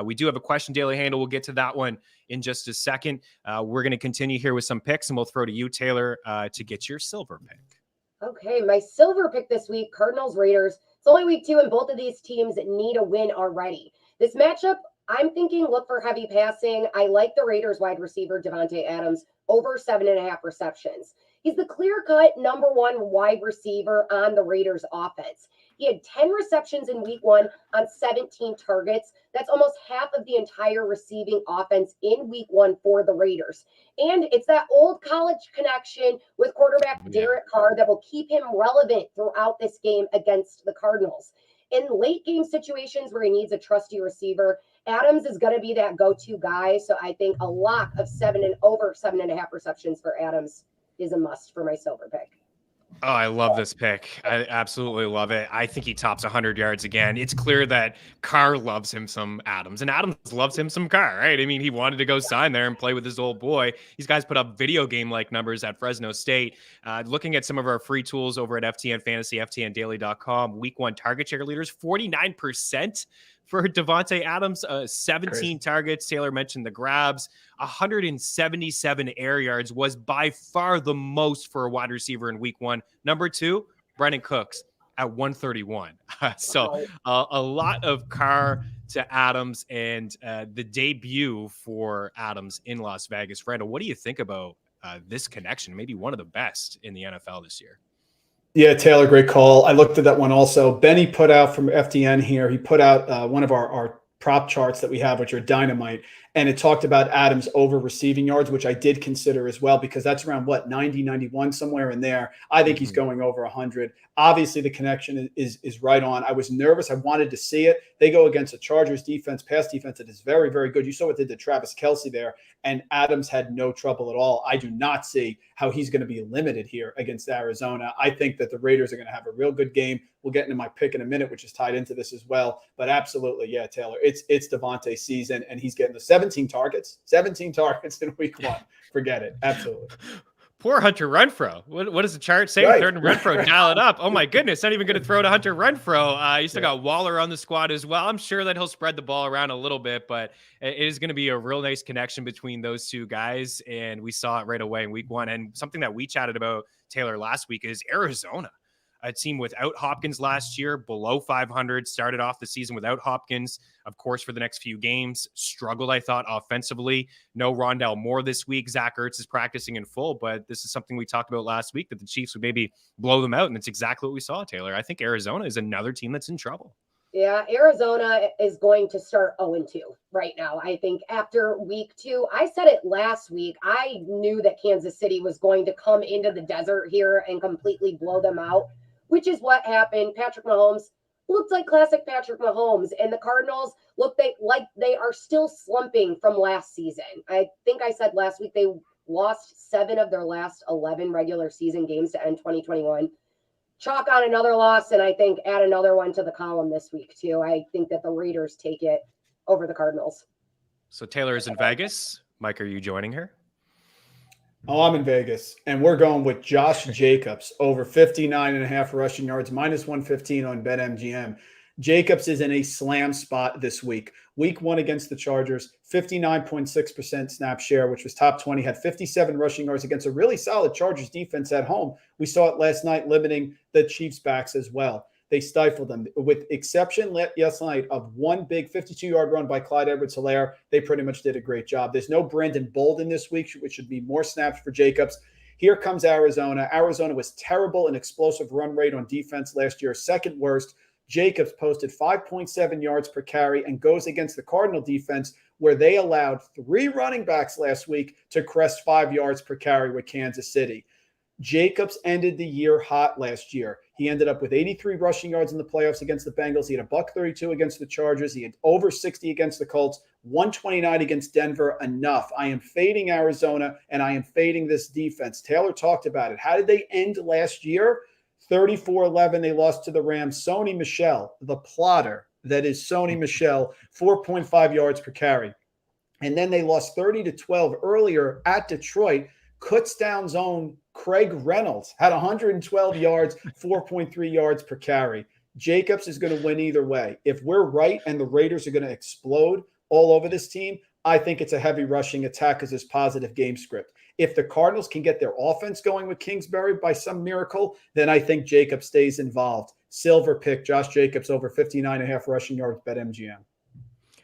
We do have a question daily handle. We'll get to that one in just a second. We're going to continue here with some picks, and we'll throw to you, Taylor, to get your silver pick. Okay, my silver pick this week, Cardinals Raiders. It's only week 2, and both of these teams need a win already. This matchup, I'm thinking look for heavy passing. I like the Raiders wide receiver, Devontae Adams, over 7.5 receptions. He's the clear-cut #1 wide receiver on the Raiders offense. He had 10 receptions in week 1 on 17 targets. That's almost half of the entire receiving offense in week 1 for the Raiders. And it's that old college connection with quarterback Derek Carr that will keep him relevant throughout this game against the Cardinals. In late game situations where he needs a trusty receiver, Adams is going to be that go-to guy. So I think a lot of over 7.5 receptions for Adams is a must for my silver pick. Oh, I love this pick. I absolutely love it. I think he tops 100 yards again. It's clear that Carr loves him some Adams, and Adams loves him some Carr, right? I mean, he wanted to go sign there and play with his old boy. These guys put up video game-like numbers at Fresno State. Looking at some of our free tools over at FTN Fantasy, FTNDaily.com, week 1 target share leaders, 49% for Devontae Adams, 17 Crazy. Targets. Taylor mentioned the grabs. 177 air yards was by far the most for a wide receiver in week 1. Number 2, Brandon Cooks at 131. So a lot of Carr to Adams, and the debut for Adams in Las Vegas. Randle, what do you think about this connection? Maybe one of the best in the NFL this year. Yeah, Taylor, great call. I looked at that one also. Benny put out from FTN here. He put out one of our prop charts that we have, which are dynamite. And it talked about Adams over receiving yards, which I did consider as well, because that's around 90, 91, somewhere in there. I think he's going over 100. Obviously, the connection is right on. I was nervous. I wanted to see it. They go against a Chargers defense, pass defense that is very, very good. You saw what they did to Travis Kelce there, and Adams had no trouble at all. I do not see how he's going to be limited here against Arizona. I think that the Raiders are going to have a real good game. We'll get into my pick in a minute, which is tied into this as well. But absolutely, yeah, Taylor, it's Devontae season, and he's getting the 17 targets in week 1. Forget it. Absolutely. Poor Hunter Renfrow. What does the chart say? Right. Third and Renfrow, dial it up. Oh my goodness, not even going to throw to Hunter Renfrow. You still got Waller on the squad as well. I'm sure that he'll spread the ball around a little bit, but it is going to be a real nice connection between those two guys, and we saw it right away in week 1. And something that we chatted about, Taylor, last week is Arizona. A team without Hopkins last year, below 500, started off the season without Hopkins, of course, for the next few games. Struggled, I thought, offensively. No Rondale Moore this week. Zach Ertz is practicing in full, but this is something we talked about last week, that the Chiefs would maybe blow them out, and it's exactly what we saw, Taylor. I think Arizona is another team that's in trouble. Yeah, Arizona is going to start 0-2 right now. I think after week 2, I said it last week, I knew that Kansas City was going to come into the desert here and completely blow them out, which is what happened. Patrick Mahomes looked like classic Patrick Mahomes, and the Cardinals look like they are still slumping from last season. I think I said last week they lost 7 of their last 11 regular season games to end 2021. Chalk on another loss, and I think add another one to the column this week too. I think that the Raiders take it over the Cardinals. So Taylor is in Vegas. Mike, are you joining her? Oh, I'm in Vegas, and we're going with Josh Jacobs over 59.5 rushing yards, -115 on BetMGM. Jacobs is in a slam spot this week. Week 1 against the Chargers, 59.6% snap share, which was top 20, had 57 rushing yards against a really solid Chargers defense at home. We saw it last night, limiting the Chiefs' backs as well. They stifled them, with exception last night of one big 52-yard run by Clyde Edwards-Helaire. They pretty much did a great job. There's no Brandon Bolden this week, which should be more snaps for Jacobs. Here comes Arizona. Arizona was terrible in explosive run rate on defense last year, second worst. Jacobs posted 5.7 yards per carry and goes against the Cardinal defense, where they allowed 3 running backs last week to crest 5 yards per carry with Kansas City. Jacobs ended the year hot last year. He ended up with 83 rushing yards in the playoffs against the Bengals. He had a $132 against the Chargers. He had over 60 against the Colts, 129 against Denver. Enough. I am fading Arizona, and I am fading this defense. Taylor talked about it. How did they end last year? 34-11. They lost to the Rams. Sony Michel, the plotter that is Sony Michel, 4.5 yards per carry. And then they lost 30-12 earlier at Detroit. Kutztown's own Craig Reynolds had 112 yards, 4.3 yards per carry. Jacobs is going to win either way. If we're right and the Raiders are going to explode all over this team, I think it's a heavy rushing attack because there's positive game script. If the Cardinals can get their offense going with Kingsbury by some miracle, then I think Jacobs stays involved. Silver pick, Josh Jacobs over 59.5 rushing yards, bet MGM.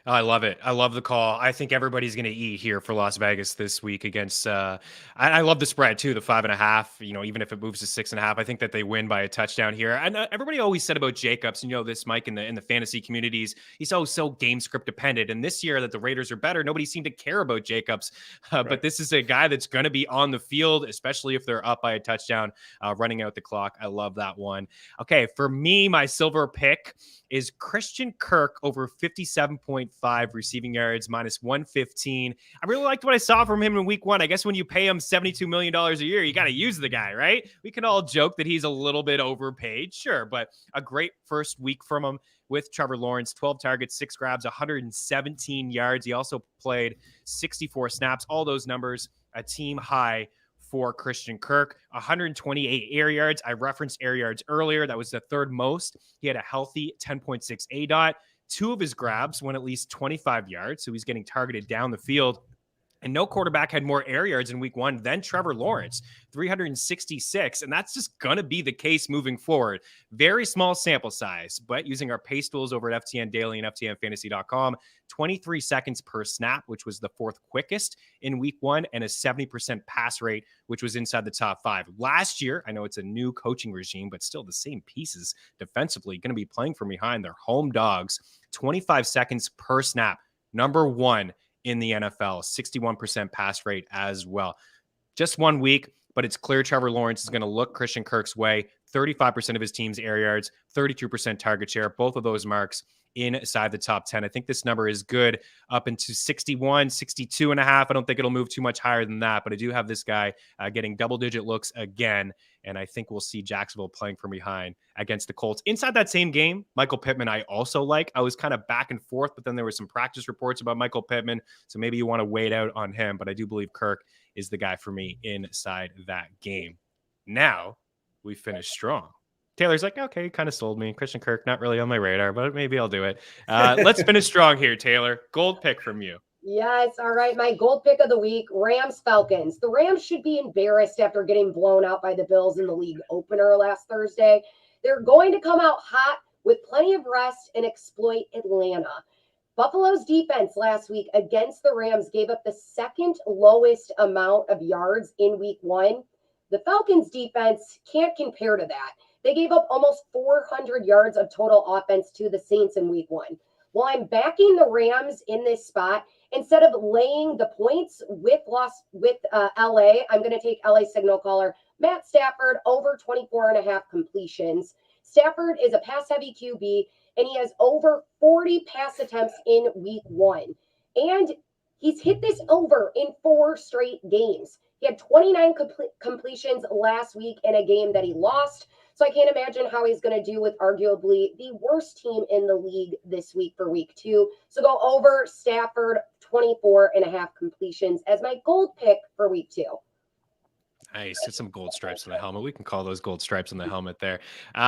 Oh, I love it. I love the call. I think everybody's going to eat here for Las Vegas this week against. I love the spread too, the 5.5. Even if it moves to 6.5, I think that they win by a touchdown here. And everybody always said about Jacobs, this, Mike, in the fantasy communities, he's so game script dependent. And this year that the Raiders are better, nobody seemed to care about Jacobs. Right. But this is a guy that's going to be on the field, especially if they're up by a touchdown, running out the clock. I love that one. Okay, for me, my silver pick is Christian Kirk over 57.5 receiving yards, minus 115. I really liked what I saw from him in week 1. I guess when you pay him $72 million a year, you got to use the guy, right? We can all joke that he's a little bit overpaid, sure, but a great first week from him with Trevor Lawrence, 12 targets, 6 grabs, 117 yards. He also played 64 snaps, all those numbers, a team high for Christian Kirk. 128 air yards. I referenced air yards earlier. That was the third most. He had a healthy 10.6 ADOT. 2 of his grabs went at least 25 yards, so he's getting targeted down the field. And no quarterback had more air yards in week 1 than Trevor Lawrence, 366. And that's just going to be the case moving forward. Very small sample size, but using our pace tools over at FTN Daily and FTNFantasy.com, 23 seconds per snap, which was the 4th quickest in week 1, and a 70% pass rate, which was inside the top 5. Last year, I know it's a new coaching regime, but still the same pieces defensively, going to be playing from behind their home dogs, 25 seconds per snap, number 1 in the NFL, 61% pass rate as well. Just 1 week, but it's clear Trevor Lawrence is going to look Christian Kirk's way. 35% of his team's air yards, 32% target share, both of those marks inside the top 10. I think this number is good up into 61, 62.5. I don't think it'll move too much higher than that, but I do have this guy getting double-digit looks again, and I think we'll see Jacksonville playing from behind against the Colts. Inside that same game, Michael Pittman I also like. I was kind of back and forth, but then there were some practice reports about Michael Pittman, so maybe you want to wait out on him, but I do believe Kirk is the guy for me inside that game. Now, we finish strong. Taylor's like, okay, kind of sold me. Christian Kirk, not really on my radar, but maybe I'll do it. Let's finish strong here, Taylor. Gold pick from you. Yes. All right. My gold pick of the week, Rams Falcons. The Rams should be embarrassed after getting blown out by the Bills in the league opener last Thursday. They're going to come out hot with plenty of rest and exploit Atlanta. Buffalo's defense last week against the Rams gave up the 2nd lowest amount of yards in week 1. The Falcons defense can't compare to that. They gave up almost 400 yards of total offense to the Saints in week 1. Well, I'm backing the Rams in this spot. Instead of laying the points with LA, I'm going to take LA signal caller Matt Stafford over 24.5 completions. Stafford is a pass-heavy QB, and he has over 40 pass attempts in week 1. And he's hit this over in 4 straight games. He had 29 completions last week in a game that he lost. So I can't imagine how he's going to do with arguably the worst team in the league this week for week 2. So go over Stafford, 24.5 completions as my gold pick for week 2. Nice. Get some gold stripes on the helmet. We can call those gold stripes on the helmet there.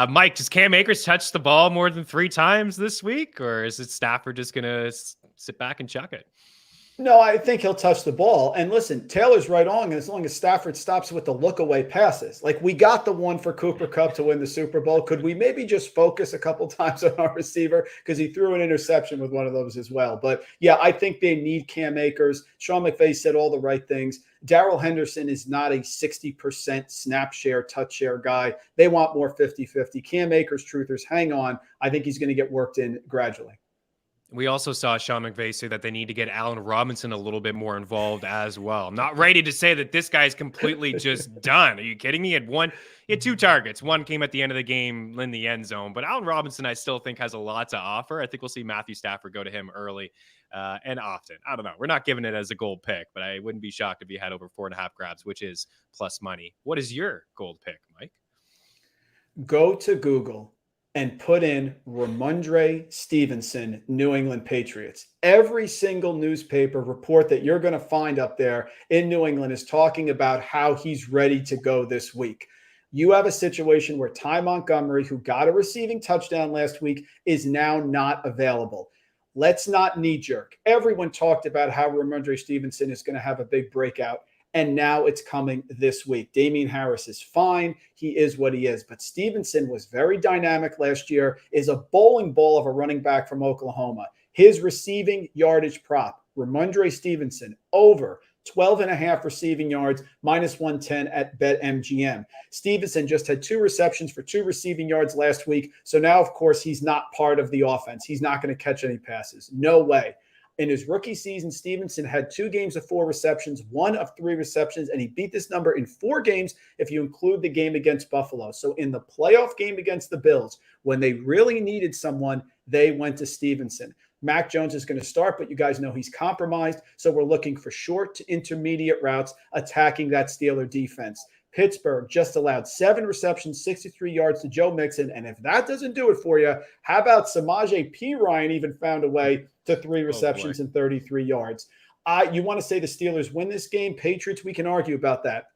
Mike, does Cam Akers touch the ball more than 3 times this week? Or is it Stafford just going to sit back and chuck it? No, I think he'll touch the ball. And listen, Taylor's right on as long as Stafford stops with the look-away passes. Like, we got the one for Cooper Kupp to win the Super Bowl. Could we maybe just focus a couple times on our receiver? Because he threw an interception with one of those as well. But, yeah, I think they need Cam Akers. Sean McVay said all the right things. Darrell Henderson is not a 60% snap share, touch share guy. They want more 50-50. Cam Akers, truthers, hang on. I think he's going to get worked in gradually. We also saw Sean McVay say that they need to get Allen Robinson a little bit more involved as well. I'm not ready to say that this guy's completely just done. Are you kidding me? He had 2 targets. One came at the end of the game in the end zone. But Allen Robinson, I still think, has a lot to offer. I think we'll see Matthew Stafford go to him early and often. I don't know. We're not giving it as a gold pick, but I wouldn't be shocked if he had over 4.5 grabs, which is plus money. What is your gold pick, Mike? Go to Google and put in Ramondre Stevenson, New England Patriots. Every single newspaper report that you're going to find up there in New England is talking about how he's ready to go this week. You have a situation where Ty Montgomery, who got a receiving touchdown last week, is now not available. Let's not knee jerk. Everyone talked about how Ramondre Stevenson is going to have a big breakout, and now it's coming this week. Damian Harris is fine. He is what he is. But Stevenson was very dynamic last year, is a bowling ball of a running back from Oklahoma. His receiving yardage prop, Ramondre Stevenson, over 12.5 receiving yards, -110 at BetMGM. Stevenson just had 2 receptions for 2 receiving yards last week. So now, of course, he's not part of the offense. He's not going to catch any passes. No way. In his rookie season, Stevenson had 2 games of 4 receptions, 1 of 3 receptions, and he beat this number in 4 games if you include the game against Buffalo. So in the playoff game against the Bills, when they really needed someone, they went to Stevenson. Mac Jones is going to start, but you guys know he's compromised. So we're looking for short to intermediate routes attacking that Steeler defense. Pittsburgh just allowed 7 receptions, 63 yards to Joe Mixon. And if that doesn't do it for you, how about Samaje Perine even found a way to 3 receptions and 33 yards? You want to say the Steelers win this game? Patriots, we can argue about that.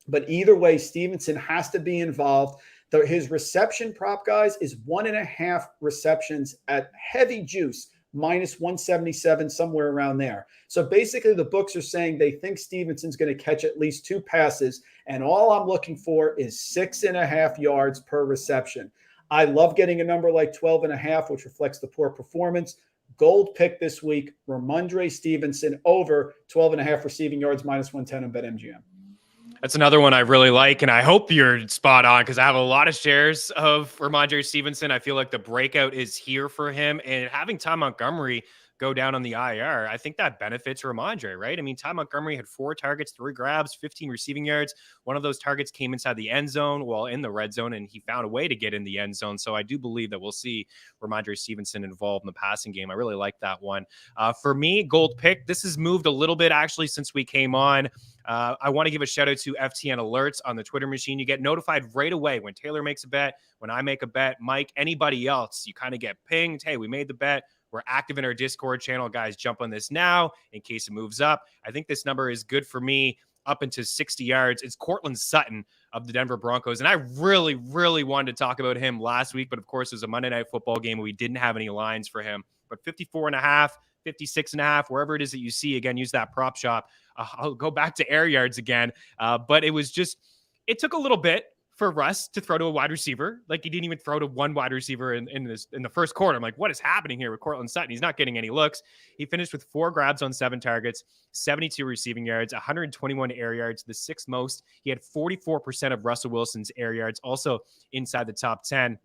But either way, Stevenson has to be involved. His reception prop, guys, is 1.5 receptions at heavy juice, -177, somewhere around there. So basically the books are saying they think Stevenson's going to catch at least 2 passes, and all I'm looking for is 6.5 yards per reception. I love getting a number like 12.5, which reflects the poor performance. Gold pick this week, Ramondre Stevenson over 12.5 receiving yards, -110 on BetMGM. That's another one I really like, and I hope you're spot on because I have a lot of shares of Ramondre Stevenson. I feel like the breakout is here for him, and having Ty Montgomery go down on the IR, I think that benefits Ramondre, right? I mean, Ty Montgomery had 4 targets, 3 grabs, 15 receiving yards. One of those targets came inside the end zone, well, in the red zone, and he found a way to get in the end zone. So I do believe that we'll see Ramondre Stevenson involved in the passing game. I really like that one. For me, gold pick, this has moved a little bit actually since we came on. I want to give a shout out to FTN Alerts on the Twitter machine. You get notified right away when Taylor makes a bet, when I make a bet, Mike, anybody else. You kind of get pinged. Hey, we made the bet. We're active in our Discord channel. Guys, jump on this now in case it moves up. I think this number is good for me up into 60 yards. It's Cortland Sutton of the Denver Broncos. And I really, really wanted to talk about him last week. But of course, it was a Monday Night Football game and we didn't have any lines for him. But 54.5, 56.5, wherever it is that you see, again, use that prop shop. I'll go back to air yards again. But it was just, it took a little bit for Russ to throw to a wide receiver. Like he didn't even throw to one wide receiver in the first quarter. I'm like, what is happening here with Cortland Sutton? He's not getting any looks. He finished with 4 grabs on 7 targets, 72 receiving yards, 121 air yards, the 6th most. He had 44% of Russell Wilson's air yards, also inside the top 10.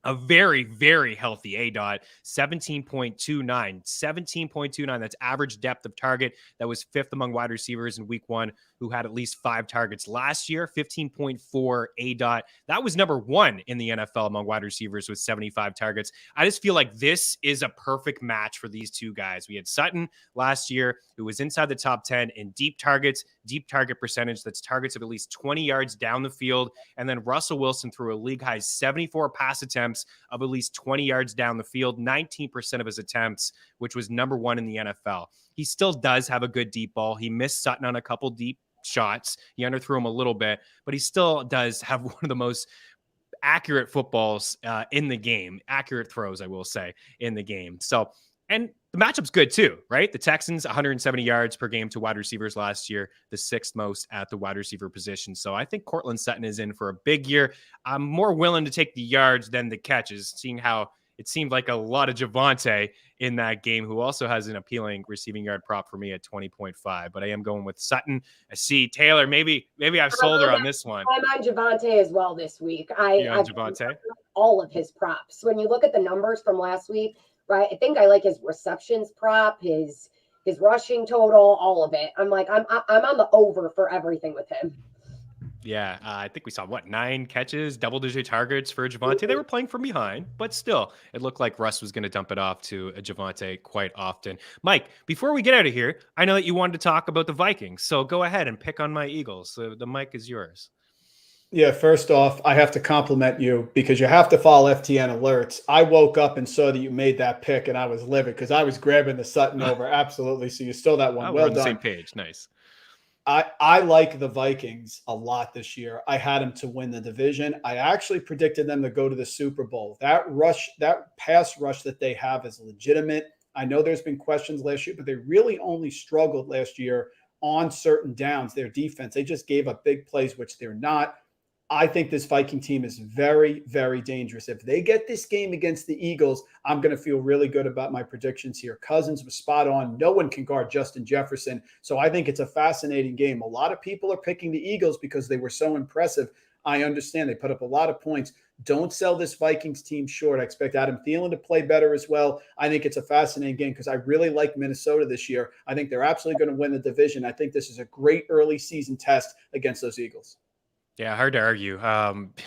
A very, very healthy ADOT, 17.29. That's average depth of target. That was 5th among wide receivers in week 1 who had at least 5 targets last year, 15.4 ADOT. That was number 1 in the NFL among wide receivers with 75 targets. I just feel like this is a perfect match for these two guys. We had Sutton last year, who was inside the top 10 in deep targets, deep target percentage. That's targets of at least 20 yards down the field. And then Russell Wilson threw a league high 74 pass attempts of at least 20 yards down the field, 19% of his attempts, which was number 1 in the NFL. He still does have a good deep ball. He missed Sutton on a couple deep shots. He underthrew him a little bit, but he still does have one of the most accurate footballs in the game, accurate throws, I will say, in the game. So, and the matchup's good too, right? The Texans, 170 yards per game to wide receivers last year, the 6th most at the wide receiver position. So I think Cortland Sutton is in for a big year. I'm more willing to take the yards than the catches, seeing how it seemed like a lot of Javonte in that game, who also has an appealing receiving yard prop for me at 20.5. But I am going with Sutton. I see Taylor. Maybe I've sold her on this one. I'm on Javonte as well this week. I've Javonte? All of his props. When you look at the numbers from last week, right? I think I like his receptions prop, his rushing total, all of it. I'm like, I'm on the over for everything with him. Yeah, I think we saw, 9 catches, double-digit targets for Javonte. They were playing from behind, but still, it looked like Russ was going to dump it off to Javonte quite often. Mike, before we get out of here, I know that you wanted to talk about the Vikings, so go ahead and pick on my Eagles. The mic is yours. Yeah, first off, I have to compliment you because you have to follow FTN Alerts. I woke up and saw that you made that pick, and I was livid because I was grabbing the Sutton over. Absolutely. So you stole that one. Well we're on done. the same page. Nice. I like the Vikings a lot this year. I had them to win the division. I actually predicted them to go to the Super Bowl. That pass rush that they have is legitimate. I know there's been questions last year, but they really only struggled last year on certain downs, their defense, they just gave up big plays, which they're not. I think this Viking team is very, very dangerous. If they get this game against the Eagles, I'm going to feel really good about my predictions here. Cousins was spot on. No one can guard Justin Jefferson. So I think it's a fascinating game. A lot of people are picking the Eagles because they were so impressive. I understand they put up a lot of points. Don't sell this Vikings team short. I expect Adam Thielen to play better as well. I think it's a fascinating game because I really like Minnesota this year. I think they're absolutely going to win the division. I think this is a great early season test against those Eagles. Yeah, hard to argue.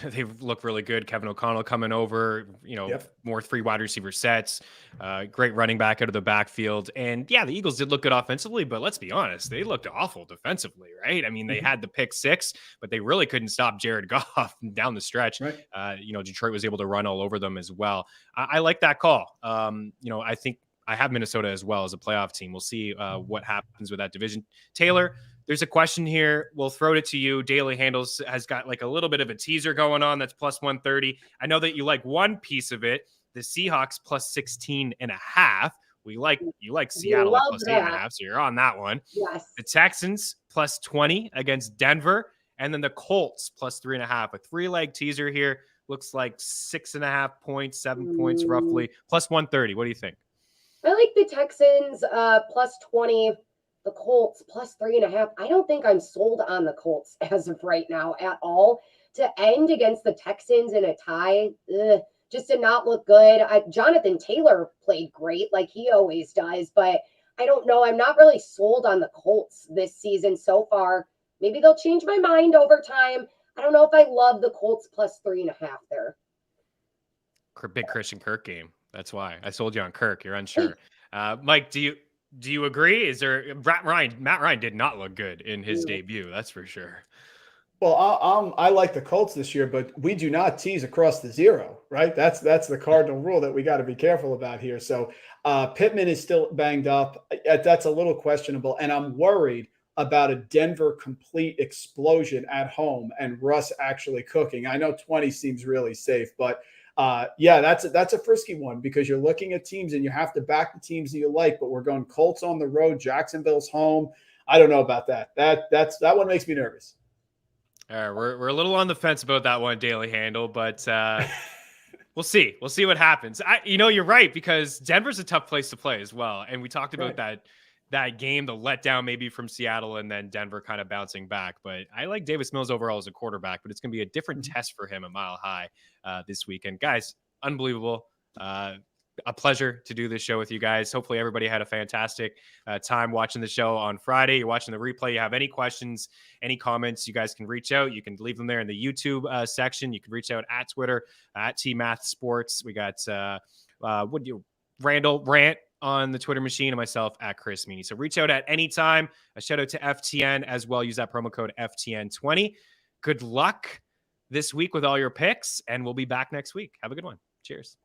They look really good. Kevin O'Connell coming over, more 3 wide receiver sets, great running back out of the backfield. And yeah, the Eagles did look good offensively, but let's be honest, they looked awful defensively, right? I mean, they had the pick 6, but they really couldn't stop Jared Goff down the stretch. Right. Detroit was able to run all over them as well. I like that call. I think I have Minnesota as well as a playoff team. We'll see what happens with that division. Taylor, there's a question here. We'll throw it to you. Daily Handles has got like a little bit of a teaser going on. That's plus 130. I know that you like one piece of it. The Seahawks plus 16.5. You like Seattle at plus 8.5. So you're on that one. Yes. The Texans plus 20 against Denver. And then the Colts plus 3.5. A 3-leg teaser here. Looks like 6.5 points, 7 points roughly. Plus 130. What do you think? I like the Texans plus 20. The Colts plus 3.5. I don't think I'm sold on the Colts as of right now at all. To end against the Texans in a tie, just did not look good. Jonathan Taylor played great like he always does, but I don't know. I'm not really sold on the Colts this season so far. Maybe they'll change my mind over time. I don't know if I love the Colts plus 3.5 there. Big Christian Kirk game. That's why I sold you on Kirk. You're unsure. Mike, do you agree? Is there Matt Ryan did not look good in his debut. That's for sure. Well, I like the Colts this year, but we do not tease across the 0, right? That's the cardinal rule that we got to be careful about here. So Pittman is still banged up. That's a little questionable. And I'm worried about a Denver complete explosion at home and Russ actually cooking. I know 20 seems really safe, but that's a frisky one because you're looking at teams and you have to back the teams that you like, but we're going Colts on the road, Jacksonville's home. I don't know about that. That one makes me nervous. All right, we're a little on the fence about that one, Daily Handle, but we'll see. We'll see what happens. You're right because Denver's a tough place to play as well, and we talked about that game, the letdown maybe from Seattle, and then Denver kind of bouncing back. But I like Davis Mills overall as a quarterback, but it's going to be a different test for him at Mile High this weekend. Guys, unbelievable. A pleasure to do this show with you guys. Hopefully everybody had a fantastic time watching the show on Friday. You're watching the replay. You have any questions, any comments, you guys can reach out. You can leave them there in the YouTube section. You can reach out at Twitter, at TMathSports. We got Randle Rant on the Twitter machine and myself at Chris Meaney. So reach out at any time. A shout out to FTN as well. Use that promo code FTN20. Good luck this week with all your picks, and we'll be back next week. Have a good one. Cheers.